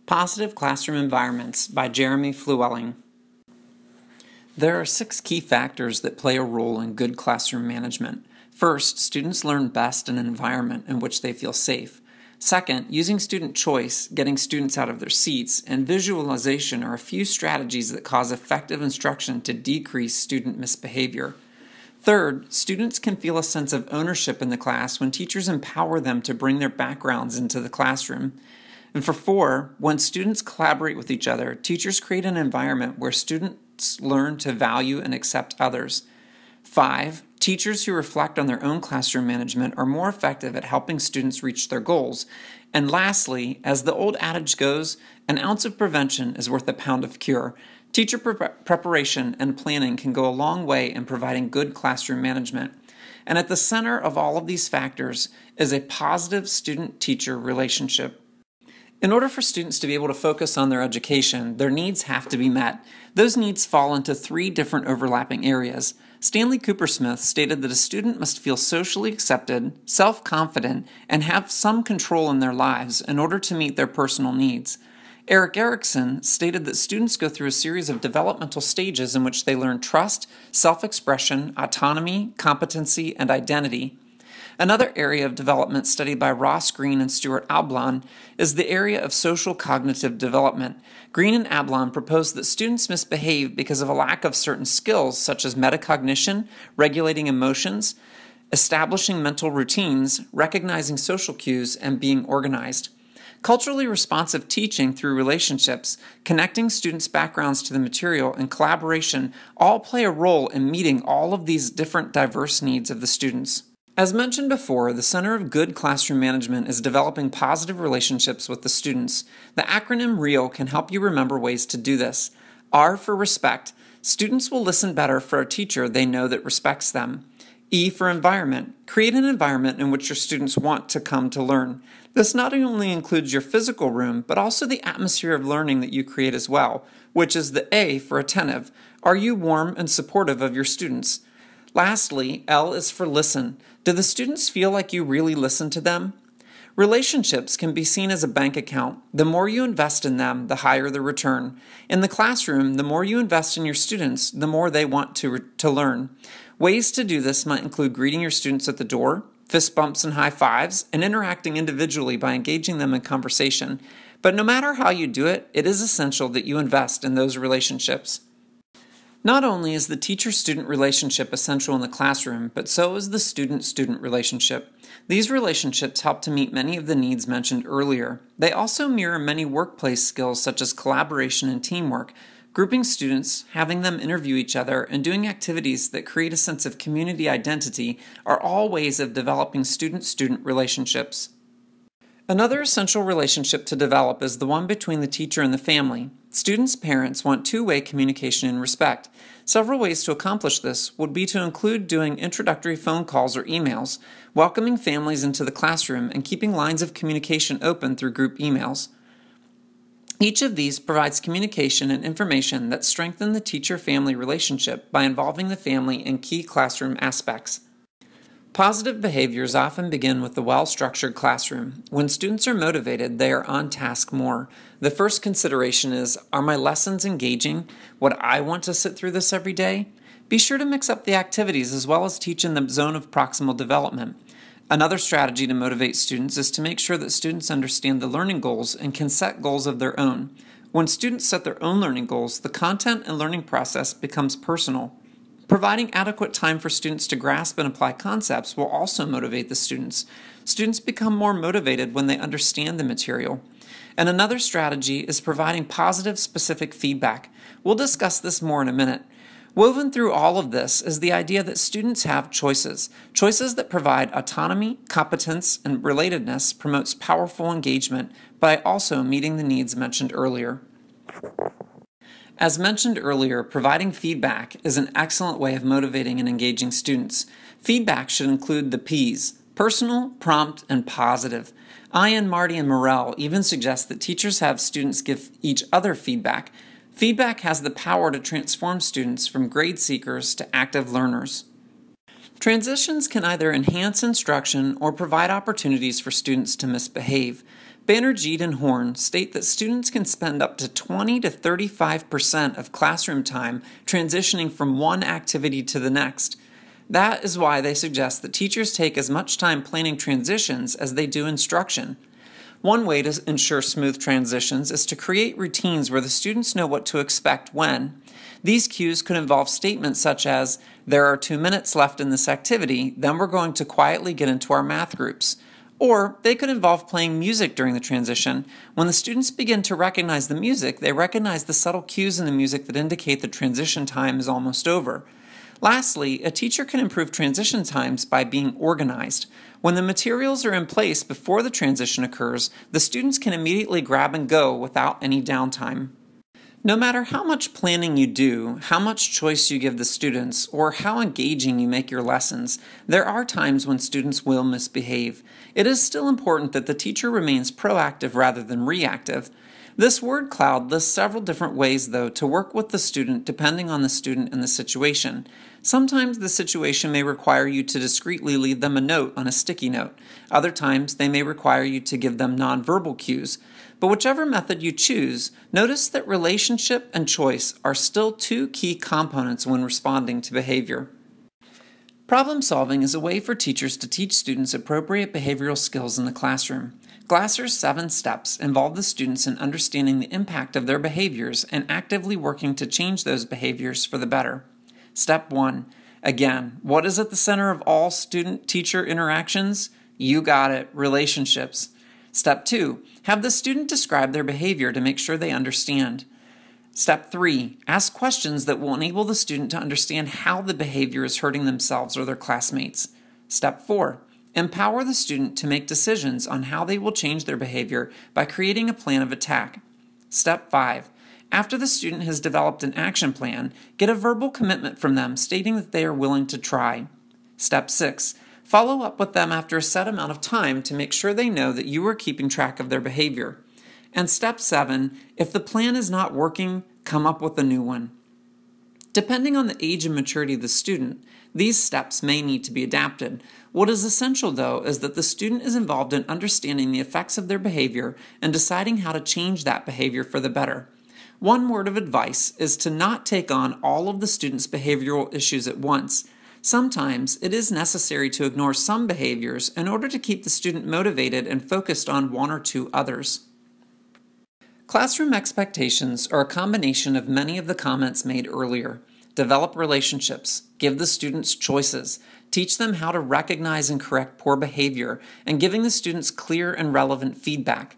Positive Classroom Environments by Jeremy Flewelling. There are 6 key factors that play a role in good classroom management. First, students learn best in an environment in which they feel safe. Second, using student choice, getting students out of their seats, and visualization are a few strategies that cause effective instruction to decrease student misbehavior. Third, students can feel a sense of ownership in the class when teachers empower them to bring their backgrounds into the classroom. And for 4, when students collaborate with each other, teachers create an environment where students learn to value and accept others. 5, teachers who reflect on their own classroom management are more effective at helping students reach their goals. And lastly, as the old adage goes, an ounce of prevention is worth a pound of cure. Teacher preparation and planning can go a long way in providing good classroom management. And at the center of all of these factors is a positive student-teacher relationship. In order for students to be able to focus on their education, their needs have to be met. Those needs fall into 3 different overlapping areas. Stanley Cooper-Smith stated that a student must feel socially accepted, self-confident, and have some control in their lives in order to meet their personal needs. Erik Erikson stated that students go through a series of developmental stages in which they learn trust, self-expression, autonomy, competency, and identity. Another area of development studied by Ross Green and Stuart Ablon is the area of social cognitive development. Green and Ablon proposed that students misbehave because of a lack of certain skills such as metacognition, regulating emotions, establishing mental routines, recognizing social cues, and being organized. Culturally responsive teaching through relationships, connecting students' backgrounds to the material, and collaboration all play a role in meeting all of these different diverse needs of the students. As mentioned before, the center of good classroom management is developing positive relationships with the students. The acronym REAL can help you remember ways to do this. R for respect. Students will listen better for a teacher they know that respects them. E for environment. Create an environment in which your students want to come to learn. This not only includes your physical room, but also the atmosphere of learning that you create as well, which is the A for attentive. Are you warm and supportive of your students? Lastly, L is for listen. Do the students feel like you really listen to them? Relationships can be seen as a bank account. The more you invest in them, the higher the return. In the classroom, the more you invest in your students, the more they want to learn. Ways to do this might include greeting your students at the door, fist bumps and high fives, and interacting individually by engaging them in conversation. But no matter how you do it, it is essential that you invest in those relationships. Not only is the teacher-student relationship essential in the classroom, but so is the student-student relationship. These relationships help to meet many of the needs mentioned earlier. They also mirror many workplace skills such as collaboration and teamwork. Grouping students, having them interview each other, and doing activities that create a sense of community identity are all ways of developing student-student relationships. Another essential relationship to develop is the one between the teacher and the family. Students' parents want two-way communication and respect. Several ways to accomplish this would be to include doing introductory phone calls or emails, welcoming families into the classroom, and keeping lines of communication open through group emails. Each of these provides communication and information that strengthen the teacher-family relationship by involving the family in key classroom aspects. Positive behaviors often begin with the well-structured classroom. When students are motivated, they are on task more. The first consideration is, are my lessons engaging? Would I want to sit through this every day? Be sure to mix up the activities as well as teach in the zone of proximal development. Another strategy to motivate students is to make sure that students understand the learning goals and can set goals of their own. When students set their own learning goals, the content and learning process becomes personal. Providing adequate time for students to grasp and apply concepts will also motivate the students. Students become more motivated when they understand the material. And another strategy is providing positive, specific feedback. We'll discuss this more in a minute. Woven through all of this is the idea that students have choices. Choices that provide autonomy, competence, and relatedness promotes powerful engagement by also meeting the needs mentioned earlier. As mentioned earlier, providing feedback is an excellent way of motivating and engaging students. Feedback should include the P's: personal, prompt, and positive. Ian, Marty, and Morell even suggest that teachers have students give each other feedback. Feedback has the power to transform students from grade seekers to active learners. Transitions can either enhance instruction or provide opportunities for students to misbehave. Banerjee and Horn state that students can spend up to 20 to 35% of classroom time transitioning from one activity to the next. That is why they suggest that teachers take as much time planning transitions as they do instruction. One way to ensure smooth transitions is to create routines where the students know what to expect when. These cues could involve statements such as, "There are 2 minutes left in this activity, then we're going to quietly get into our math groups." Or they could involve playing music during the transition. When the students begin to recognize the music, they recognize the subtle cues in the music that indicate the transition time is almost over. Lastly, a teacher can improve transition times by being organized. When the materials are in place before the transition occurs, the students can immediately grab and go without any downtime. No matter how much planning you do, how much choice you give the students, or how engaging you make your lessons, there are times when students will misbehave. It is still important that the teacher remains proactive rather than reactive. This word cloud lists several different ways, though, to work with the student depending on the student and the situation. Sometimes the situation may require you to discreetly leave them a note on a sticky note. Other times they may require you to give them nonverbal cues. But whichever method you choose, notice that relationship and choice are still two key components when responding to behavior. Problem solving is a way for teachers to teach students appropriate behavioral skills in the classroom. Glasser's 7 steps involve the students in understanding the impact of their behaviors and actively working to change those behaviors for the better. Step 1. Again, what is at the center of all student-teacher interactions? You got it, relationships. Step 2. Have the student describe their behavior to make sure they understand. Step 3. Ask questions that will enable the student to understand how the behavior is hurting themselves or their classmates. Step 4. Empower the student to make decisions on how they will change their behavior by creating a plan of attack. Step 5. After the student has developed an action plan, get a verbal commitment from them stating that they are willing to try. Step 6. Follow up with them after a set amount of time to make sure they know that you are keeping track of their behavior. And step 7, if the plan is not working, come up with a new one. Depending on the age and maturity of the student, these steps may need to be adapted. What is essential, though, is that the student is involved in understanding the effects of their behavior and deciding how to change that behavior for the better. One word of advice is to not take on all of the student's behavioral issues at once. Sometimes it is necessary to ignore some behaviors in order to keep the student motivated and focused on 1 or 2 others. Classroom expectations are a combination of many of the comments made earlier. Develop relationships, give the students choices, teach them how to recognize and correct poor behavior, and giving the students clear and relevant feedback.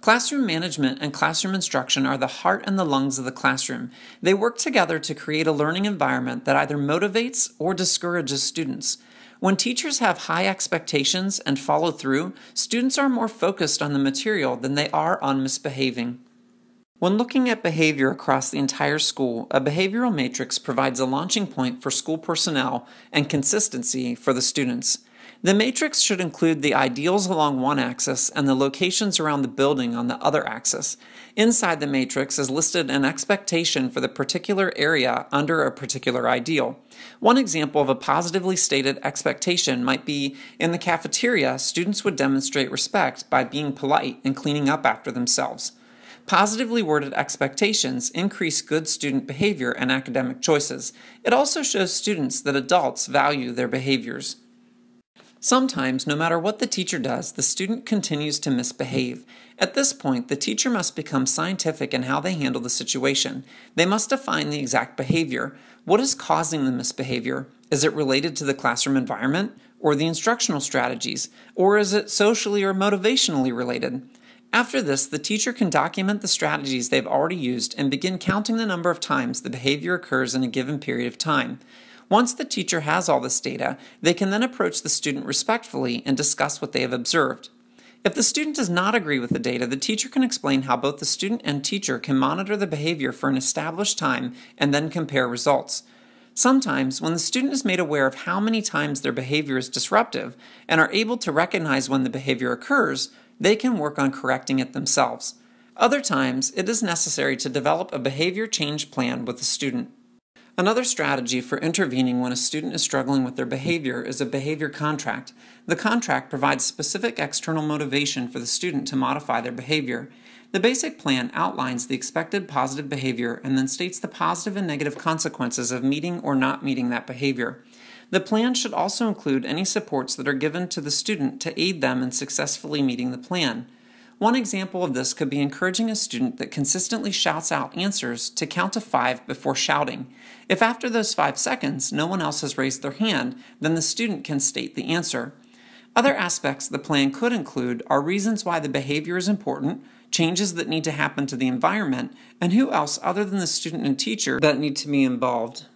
Classroom management and classroom instruction are the heart and the lungs of the classroom. They work together to create a learning environment that either motivates or discourages students. When teachers have high expectations and follow through, students are more focused on the material than they are on misbehaving. When looking at behavior across the entire school, a behavioral matrix provides a launching point for school personnel and consistency for the students. The matrix should include the ideals along one axis and the locations around the building on the other axis. Inside the matrix is listed an expectation for the particular area under a particular ideal. One example of a positively stated expectation might be, in the cafeteria, students would demonstrate respect by being polite and cleaning up after themselves. Positively worded expectations increase good student behavior and academic choices. It also shows students that adults value their behaviors. Sometimes, no matter what the teacher does, the student continues to misbehave. At this point, the teacher must become scientific in how they handle the situation. They must define the exact behavior. What is causing the misbehavior? Is it related to the classroom environment or the instructional strategies? Or is it socially or motivationally related? After this, the teacher can document the strategies they've already used and begin counting the number of times the behavior occurs in a given period of time. Once the teacher has all this data, they can then approach the student respectfully and discuss what they have observed. If the student does not agree with the data, the teacher can explain how both the student and teacher can monitor the behavior for an established time and then compare results. Sometimes, when the student is made aware of how many times their behavior is disruptive and are able to recognize when the behavior occurs, they can work on correcting it themselves. Other times, it is necessary to develop a behavior change plan with the student. Another strategy for intervening when a student is struggling with their behavior is a behavior contract. The contract provides specific external motivation for the student to modify their behavior. The basic plan outlines the expected positive behavior and then states the positive and negative consequences of meeting or not meeting that behavior. The plan should also include any supports that are given to the student to aid them in successfully meeting the plan. One example of this could be encouraging a student that consistently shouts out answers to count to 5 before shouting. If after those 5 seconds no one else has raised their hand, then the student can state the answer. Other aspects of the plan could include are reasons why the behavior is important, changes that need to happen to the environment, and who else other than the student and teacher that need to be involved.